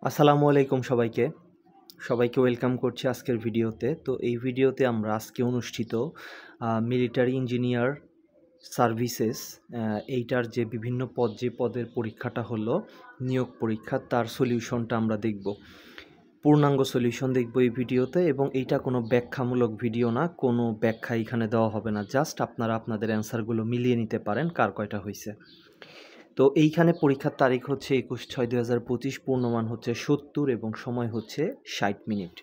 আসসালামু আলাইকুম সবাইকে ওয়েলকাম করছি আজকের ভিডিওতে। তো এই ভিডিওতে আমরা আজকে অনুষ্ঠিত মিলিটারি ইঞ্জিনিয়ার সার্ভিসেস এইটার যে বিভিন্ন যে পদের পরীক্ষাটা হলো নিয়োগ পরীক্ষা, তার সলিউশনটা আমরা দেখব। পূর্ণাঙ্গ সলিউশন দেখব এই ভিডিওতে, এবং এইটা কোনো ব্যাখ্যামূলক ভিডিও না, কোনো ব্যাখ্যা এখানে দেওয়া হবে না, জাস্ট আপনারা আপনাদের অ্যান্সারগুলো মিলিয়ে নিতে পারেন কার কয়টা হয়েছে। তো এইখানে পরীক্ষার তারিখ হচ্ছে 21/6/2025, পূর্ণমান হচ্ছে 70 এবং সময় হচ্ছে 60 মিনিট।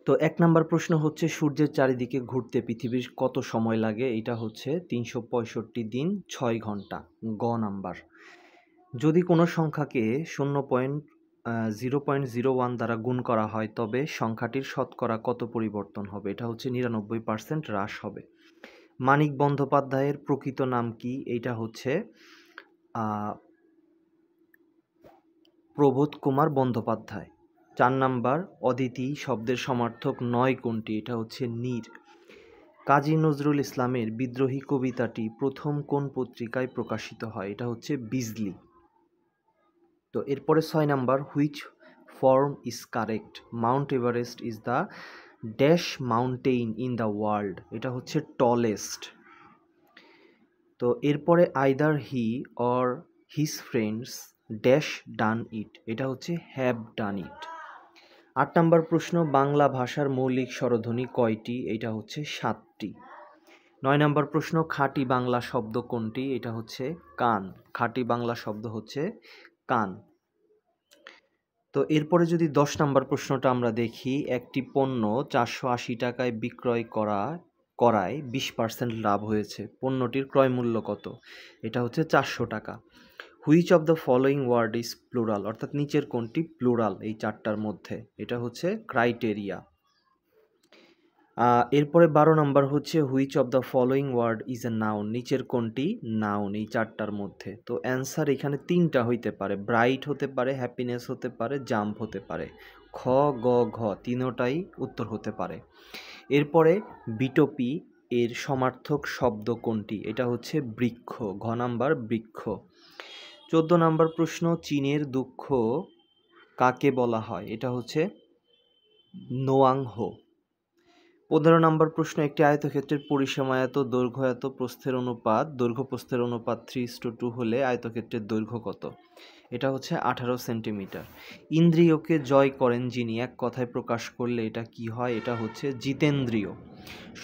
তো 1 নাম্বার প্রশ্ন হচ্ছে, সূর্যের চারিদিকে ঘুরতে পৃথিবীর কত সময় লাগে? এটা হচ্ছে 365 দিন 6 ঘন্টা, গ নাম্বার। যদি কোনো সংখ্যাকে 0.01 দ্বারা গুণ করা হয় তবে সংখ্যাটির শতকরা কত পরিবর্তন হবে? এটা হচ্ছে 99% হ্রাস হবে। মানিক বন্দ্যোপাধ্যায়ের প্রকৃত নাম কি? এইটা হচ্ছে প্রবোধ কুমার বন্দ্যোপাধ্যায়। 4 নাম্বার, অদিতি শব্দের সমার্থক নয় কোনটি? এটা হচ্ছে নীর। কাজী নজরুল ইসলামের বিদ্রোহী কবিতাটি প্রথম কোন পত্রিকায় প্রকাশিত হয়? এটা হচ্ছে বিজলি। তো এরপরে 6 number, which form is correct? Mount Everest is the dash mountain in the world? এটা হচ্ছে টলেস্ট। তো এরপরে either he or his friends dash done it? এটা হচ্ছে হ্যাভ ডান ইট। 8 নাম্বার প্রশ্ন, বাংলা ভাষার মৌলিক স্বরধ্বনি কয়টি? এটা হচ্ছে 7টি। 9 নাম্বার প্রশ্ন, খাঁটি বাংলা শব্দ কোনটি? এটা হচ্ছে কান। খাঁটি বাংলা শব্দ হচ্ছে কান। তো এরপরে যদি 10 নাম্বার প্রশ্নটা আমরা দেখি, একটি পণ্য 480 টাকায় বিক্রয় করায় 20% লাভ হয়েছে, পণ্যটির ক্রয় মূল্য কত? এটা হচ্ছে 400 টাকা। Which of the following word is plural? অর্থাৎ নিচের কোনটি প্লুরাল এই 4টার মধ্যে? এটা হচ্ছে ক্রাইটেরিয়া। এরপরে 12 নাম্বার হচ্ছে, which of the following word is a noun? নিচের কোনটি নাউন এই 4টার মধ্যে? তো অ্যান্সার এখানে 3টা হইতে পারে, ব্রাইট হতে পারে, হ্যাপিনেস হতে পারে, জাম্প হতে পারে। খ, গ, ঘ তিনোটাই উত্তর হতে পারে। এরপরে বিটোপি এর সমার্থক শব্দ কোনটি? এটা হচ্ছে বৃক্ষ, ঘ নাম্বার বৃক্ষ। 14 নাম্বার প্রশ্ন, চীনের দুঃখ কাকে বলা হয়? এটা হচ্ছে নোয়াংহো। 15 নাম্বার প্রশ্ন, একটি আয়তক্ষেত্রের পরিসীমা এত, দৈর্ঘ্য এত, দৈর্ঘ্য প্রস্থের অনুপাত 3:2 হলে আয়তক্ষেত্রের দৈর্ঘ্য কত? এটা হচ্ছে 18 সেন্টিমিটার। ইন্দ্রিয়কে জয় করেন যিনি, এক কথায় প্রকাশ করলে এটা কি হয়? এটা হচ্ছে জিতেন্দ্রিয়।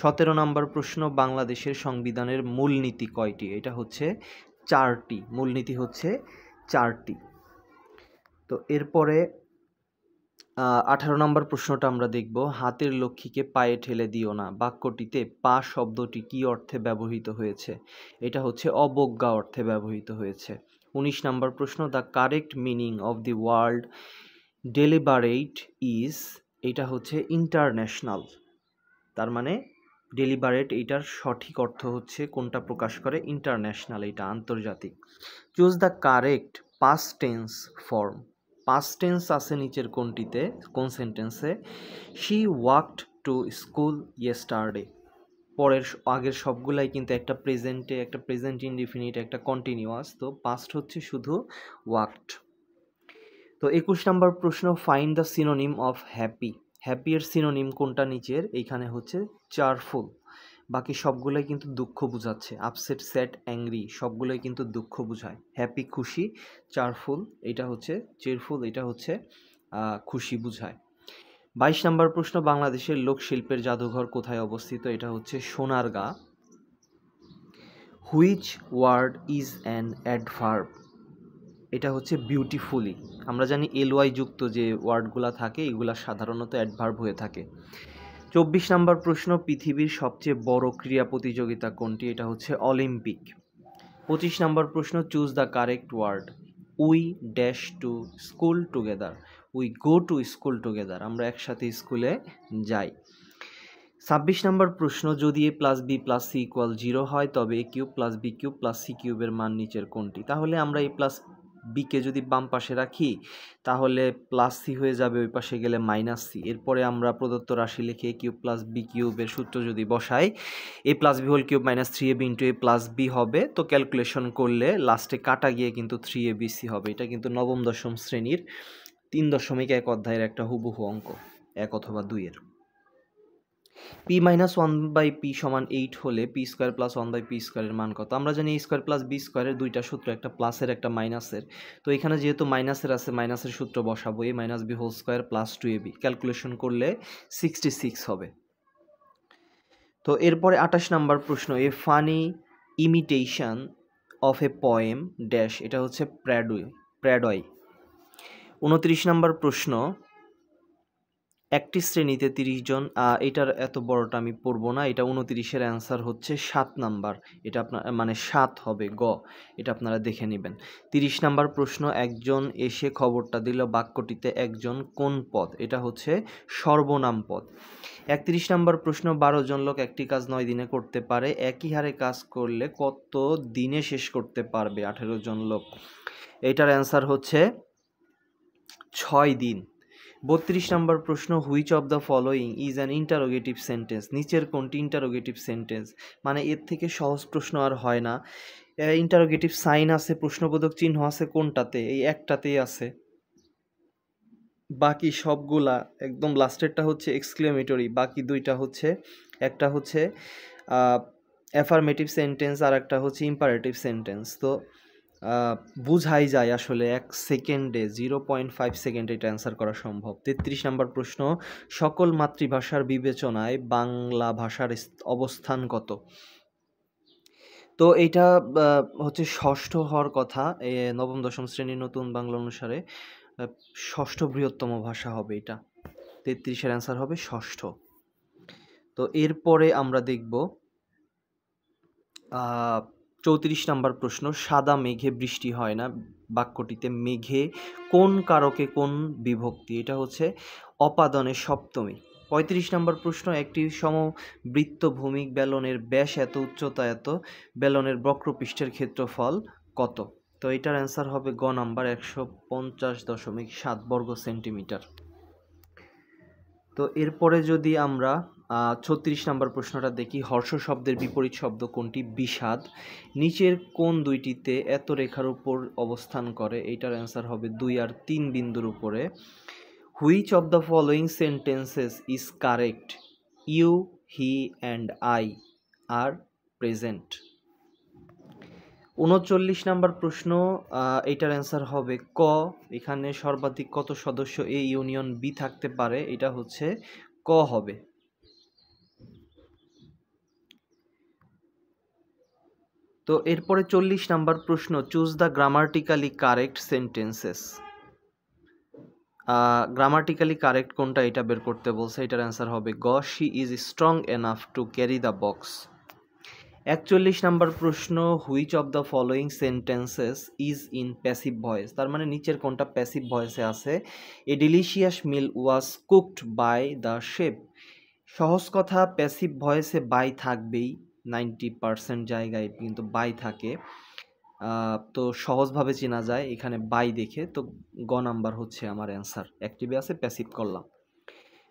17 নাম্বার প্রশ্ন, বাংলাদেশের সংবিধানের মূলনীতি কয়টি? এটা হচ্ছে 4টি। মূলনীতি হচ্ছে 4টি। তো এরপরে 18 নম্বর প্রশ্নটা আমরা দেখব, হাতের লক্ষ্মীকে পায়ে ঠেলে দিও না বাক্যটিতে পা শব্দটি কি অর্থে ব্যবহৃত হয়েছে? এটা হচ্ছে অবজ্ঞা অর্থে ব্যবহৃত হয়েছে। 19 নম্বর প্রশ্ন, the correct meaning of the word deliberate is? এটা হচ্ছে ইন্টারন্যাশনাল। তার মানে ডেলিবারেট এইটার সঠিক অর্থ হচ্ছে কোনটা প্রকাশ করে? ইন্টারন্যাশনাল, এটা আন্তর্জাতিক। Choose the correct past tense form. Past tense আছে নিচের কোনটিতে, কোন সেন্টেন্সে? She walked to school yesterday. পরের আগের সবগুলাই কিন্তু একটা প্রেজেন্টে, একটা প্রেজেন্ট ইনডিফিনিট, একটা কন্টিনিউয়াস। তো পাস্ট হচ্ছে শুধু ওয়াকড। তো 21 নম্বর প্রশ্ন, find the synonym of happy. Happy এর সিনোনিম কোনটা নিচের? এইখানে হচ্ছে চারফুল। বাকি সবগুলোই কিন্তু দুঃখ বোঝাচ্ছে, আপসেট, স্যাড, অ্যাংরি সবগুলোই কিন্তু দুঃখ বোঝায়। হ্যাপি খুশি, চারফুল এটা হচ্ছে চেয়ারফুল, এটা হচ্ছে খুশি বোঝায়। 22 নম্বর প্রশ্ন, বাংলাদেশের লোকশিল্পের জাদুঘর কোথায় অবস্থিত? এটা হচ্ছে Sonargaon. Which word is an adverb? এটা হচ্ছে বিউটিফুলি। আমরা জানি এলওয়াই যুক্ত যে ওয়ার্ডগুলো থাকে এগুলা সাধারণত অ্যাডভার্ব হয়ে থাকে। 24 নম্বর প্রশ্ন, পৃথিবীর সবচেয়ে বড় ক্রীড়া প্রতিযোগিতা কোনটি? এটা হচ্ছে অলিম্পিক। 25 নম্বর প্রশ্ন, choose the correct word. We dash to school together. We go to school together, আমরা একসাথে স্কুলে যাই। 26 নম্বর প্রশ্ন, যদি a plus B plus C equal 0 হয় তবে a cube plus B cube plus C কিউবের মান নিচের কোনটি? তাহলে আমরা a প্লাস বিকে যদি বাম পাশে রাখি তাহলে প্লাস সি হয়ে যাবে, ওই পাশে গেলে মাইনাস সি। এরপরে আমরা প্রদত্ত রাশি লিখে এ কিউব প্লাস বি কিউবের সূত্র যদি বসাই, a plus b whole cube minus 3ab into a plus b হবে। তো ক্যালকুলেশন করলে লাস্টে কাটা গিয়ে কিন্তু 3abc হবে। এটা কিন্তু নবম দশম শ্রেণীর 3.1 অধ্যায়ের একটা হুবহু অঙ্ক, 1 অথবা 2-এর। পি মাইনাস 1/p সমান 8 হলে পি স্কোয়ার প্লাস 1/p স্কোয়ারের মান কত? আমরা জানি a স্কোয়ার প্লাস বি স্কোয়ারের দুইটা সূত্র, একটা প্লাসের একটা মাইনাসের। তো এখানে যেহেতু মাইনাসের আছে, মাইনাসের সূত্র বসাবো, a minus B whole square plus 2ab। Calculation করলে 66 হবে। তো এরপরে 28 নাম্বার প্রশ্ন, a funny imitation of a poem dash, এটা হচ্ছে প্র্যাডয়। 29 নাম্বার প্রশ্ন, একটি শ্রেণীতে 30 জন, এটার এত বড়টা আমি পড়বো না, এটা 29-এর অ্যান্সার হচ্ছে 7 নাম্বার, এটা আপনার মানে 7 হবে গ, এটা আপনারা দেখে নেবেন। 30 নাম্বার প্রশ্ন, একজন এসে খবরটা দিল বাক্যটিতে একজন কোন পদ? এটা হচ্ছে সর্বনাম পদ। 31 নাম্বার প্রশ্ন, 12 জন লোক একটি কাজ 9 দিনে করতে পারে, একই হারে কাজ করলে কত দিনে শেষ করতে পারবে 18 জন লোক? এটার অ্যান্সার হচ্ছে 6 দিন। 32 নাম্বার প্রশ্ন, which of the following is an interrogative sentence? নিচের কোনটি ইন্টারোগেটিভ সেন্টেন্স? মানে এর থেকে সহজ প্রশ্ন আর হয় না। ইন্টারোগেটিভ সাইন আছে, প্রশ্নবোধক চিহ্ন আছে কোনটাতে? এই একটাতেই আছে, বাকি সবগুলা একদম লাস্টেরটা হচ্ছে এক্সক্লেমেটরি, বাকি দুইটা হচ্ছে, একটা হচ্ছে অ্যাফার্মেটিভ সেন্টেন্স আর একটা হচ্ছে ইম্পারেটিভ সেন্টেন্স। তো বুঝাই যায় আসলে 1 সেকেন্ডে, 0.5 সেকেন্ডে এটা অ্যান্সার করা সম্ভব। 33 নাম্বার প্রশ্ন, সকল মাতৃভাষার বিবেচনায় বাংলা ভাষার অবস্থান কত? তো এইটা হচ্ছে ষষ্ঠ হওয়ার কথা, নবম দশম শ্রেণীর নতুন বাংলা অনুসারে ষষ্ঠ বৃহত্তম ভাষা হবে এটা। 33-এর অ্যান্সার হবে ষষ্ঠ। তো এরপরে আমরা দেখব 34 নাম্বার প্রশ্ন, সাদা মেঘে বৃষ্টি হয় না বাক্যটিতে মেঘে কোন কারকে কোন বিভক্তি? এটা হচ্ছে অপাদনের সপ্তমী। 35 নাম্বার প্রশ্ন, একটি সমবৃত্ত ভূমিক বেলনের ব্যাস এত, উচ্চতা এত, বেলনের বক্রপৃষ্ঠের ক্ষেত্রফল কত? তো এটার অ্যান্সার হবে গ নাম্বার 150.7 বর্গ সেন্টিমিটার। তো এরপরে যদি আমরা 36 নাম্বার প্রশ্নটা দেখি, হর্ষ শব্দের বিপরীত শব্দ কোনটি? বিষাদ। নিচের কোন দুইটিতে এত রেখার উপর অবস্থান করে? এইটার অ্যান্সার হবে 2 আর 3 বিন্দুর উপরে। Which of the following sentences is correct? You, he and I are present. 39 number প্রশ্ন, এইটার অ্যান্সার হবে ক। এখানে সর্বাধিক কত সদস্য এ ইউনিয়ন বি থাকতে পারে? এটা হচ্ছে ক হবে। তো এরপরে 40 নাম্বার প্রশ্ন, choose the grammatically correct sentences. Grammatically correct কোনটা এটা বের করতে বলছে, এটার অ্যান্সার হবে গ, she is strong enough to carry the box. 41 number প্রশ্ন, which of the following sentences is in passive voice? তার মানে নিচের কোনটা প্যাসিভ ভয়েসে আছে? A delicious meal was cooked by the chef. সহজ কথা, প্যাসিভ ভয়েসে বাই থাকবেই, 90% জায়গায় কিন্তু বাই থাকে। তো সহজভাবে চেনা যায় এখানে বাই দেখে। তো গ নাম্বার হচ্ছে আমার অ্যান্সার, অ্যাক্টিভে আছে, প্যাসিভ করলাম।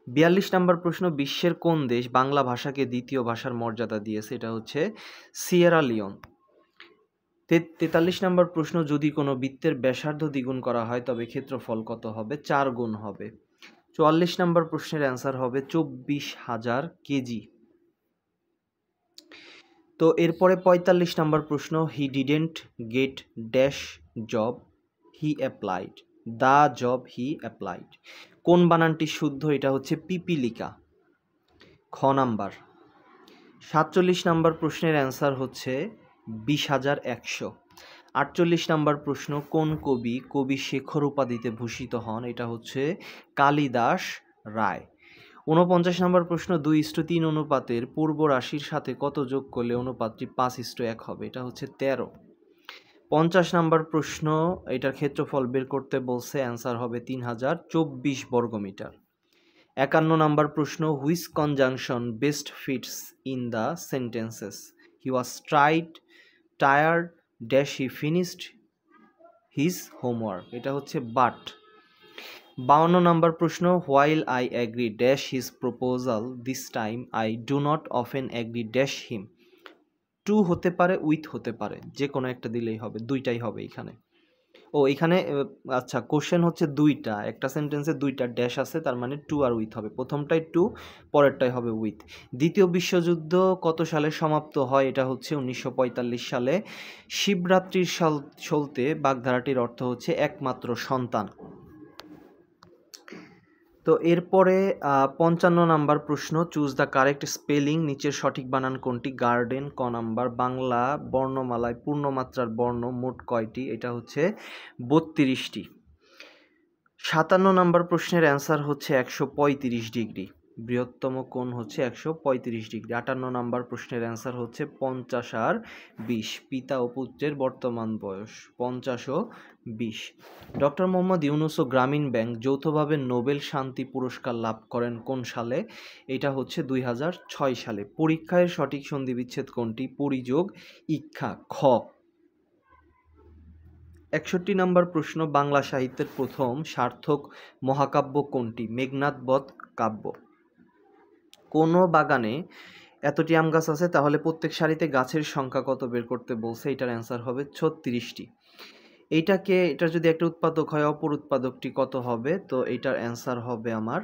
42 নাম্বার প্রশ্ন, বিশ্বের কোন দেশ বাংলা ভাষাকে দ্বিতীয় ভাষার মর্যাদা দিয়েছে? এটা হচ্ছে সিয়েরা লিওন। 43 নাম্বার প্রশ্ন, যদি কোনো বৃত্তের ব্যাসার্ধ দ্বিগুণ করা হয় তবে ক্ষেত্রফল কত হবে? 4 গুণ হবে। 44 নাম্বার প্রশ্নের অ্যান্সার হবে 24,000 কেজি। তো এরপরে 45 নাম্বার প্রশ্ন, he didn't gate dash job he applied, the job he applied. কোন বানানটি শুদ্ধ? এটা হচ্ছে পিপিলিকা, খ নাম্বার। 47 নাম্বার প্রশ্নের অ্যান্সার হচ্ছে 20,100। 48 নাম্বার প্রশ্ন, কোন কবি কবি শেখর উপাধিতে ভূষিত হন? এটা হচ্ছে কালিদাস রায়। 49 নাম্বার প্রশ্ন, 2:3 অনুপাতের পূর্ব রাশির সাথে কত যোগ করলে অনুপাতটি 5:1 হবে? এটা হচ্ছে 13। 50 নাম্বার প্রশ্ন, এটার ক্ষেত্রফল বের করতে বলছে, অ্যান্সার হবে 3024 বর্গমিটার। 51 নাম্বার প্রশ্ন, which conjunction best fits in the sentences? He was tired dash he finished his homework, এটা হচ্ছে বাট। 52 নম্বর প্রশ্ন, while I agree dash his proposal this time I do not often agree dash him. To হতে পারে, with হতে পারে, যে কোনো একটা দিলেই হবে, দুইটাই হবে এখানে। ও এখানে আচ্ছা, কোশ্চেন হচ্ছে দুইটা, একটা সেন্টেন্সে দুইটা ড্যাশ আছে, তার মানে টু আর উইথ হবে। প্রথমটাই টু, পরেরটাই হবে উইথ। দ্বিতীয় বিশ্বযুদ্ধ কত সালে সমাপ্ত হয়? এটা হচ্ছে 1945 সালে। শিবরাত্রির চলতে বাগধারাটির অর্থ হচ্ছে একমাত্র সন্তান। তো এরপরে 55 নাম্বার প্রশ্ন, চুজ দ্য কারেক্ট স্পেলিং, নিচের সঠিক বানান কোনটি? গার্ডেন। ক নাম্বার, বাংলা বর্ণমালায় পূর্ণমাত্রার বর্ণ মোট কয়টি? এটা হচ্ছে 32টি। 57 নাম্বার প্রশ্নের অ্যান্সার হচ্ছে 135 ডিগ্রি। বৃহত্তম কোণ হচ্ছে 135 ডিগ্রি। 58 নাম্বার প্রশ্নের অ্যান্সার হচ্ছে 50 আর 20। পিতা ও পুত্রের বর্তমান বয়স 50 ও 20। ডক্টর মোহাম্মদ ইউনুস ও গ্রামীণ ব্যাংক যৌথভাবে নোবেল শান্তি পুরস্কার লাভ করেন কোন সালে? এটা হচ্ছে 2006 সালে। পরীক্ষায় সঠিক সন্ধি বিচ্ছেদ কোনটি? পরিযোগ ইক্ষা। খ। 61 নম্বর প্রশ্ন, বাংলা সাহিত্যের প্রথম সার্থক মহাকাব্য কোনটি? মেঘনাদ বধ কাব্য। কোনো বাগানে এতটি আম গাছ আছে, তাহলে প্রত্যেক সারিতে গাছের সংখ্যা কত বের করতে বলছে? এটার অ্যান্সার হবে 36টি। এটা যদি একটা উৎপাদক হয়, অপর উৎপাদকটি কত হবে? তো এটার অ্যান্সার হবে আমার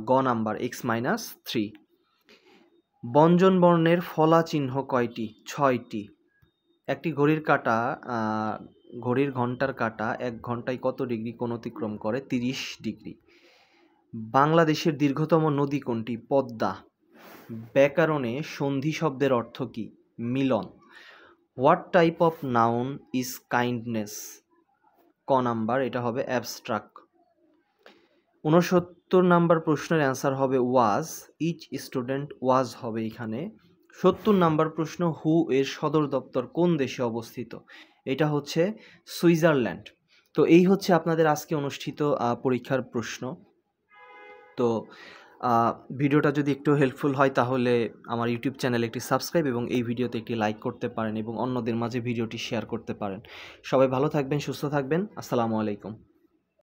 গ নাম্বার, x-3। ব্যঞ্জন বর্ণের ফলা চিহ্ন কয়টি? 6টি। একটি ঘড়ির ঘন্টার কাঁটা 1 ঘন্টায় কত ডিগ্রি কোণ অতিক্রম করে? 30 ডিগ্রি। বাংলাদেশের দীর্ঘতম নদী কোনটি? পদ্মা। ব্যাকরণে সন্ধি শব্দের অর্থ কি? মিলন। What type of noun is kindness? ক নাম্বার, এটা হবে অ্যাবস্ট্রাক্ট। 69 নাম্বার প্রশ্নের অ্যান্সার হবে ওয়াজ। ইচ স্টুডেন্ট ওয়াজ হবে এখানে। 70 নাম্বার প্রশ্ন, হু এর সদর দপ্তর কোন দেশে অবস্থিত? এটা হচ্ছে সুইজারল্যান্ড। তো এই হচ্ছে আপনাদের আজকে অনুষ্ঠিত পরীক্ষার প্রশ্ন। তো ভিডিওটা যদি একটু হেল্পফুল হয় তাহলে আমার ইউটিউব চ্যানেলে একটি সাবস্ক্রাইব এবং এই ভিডিওতে একটি লাইক করতে পারেন এবং অন্যদের মাঝে ভিডিওটি শেয়ার করতে পারেন। সবাই ভালো থাকবেন, সুস্থ থাকবেন। আসসালামু আলাইকুম।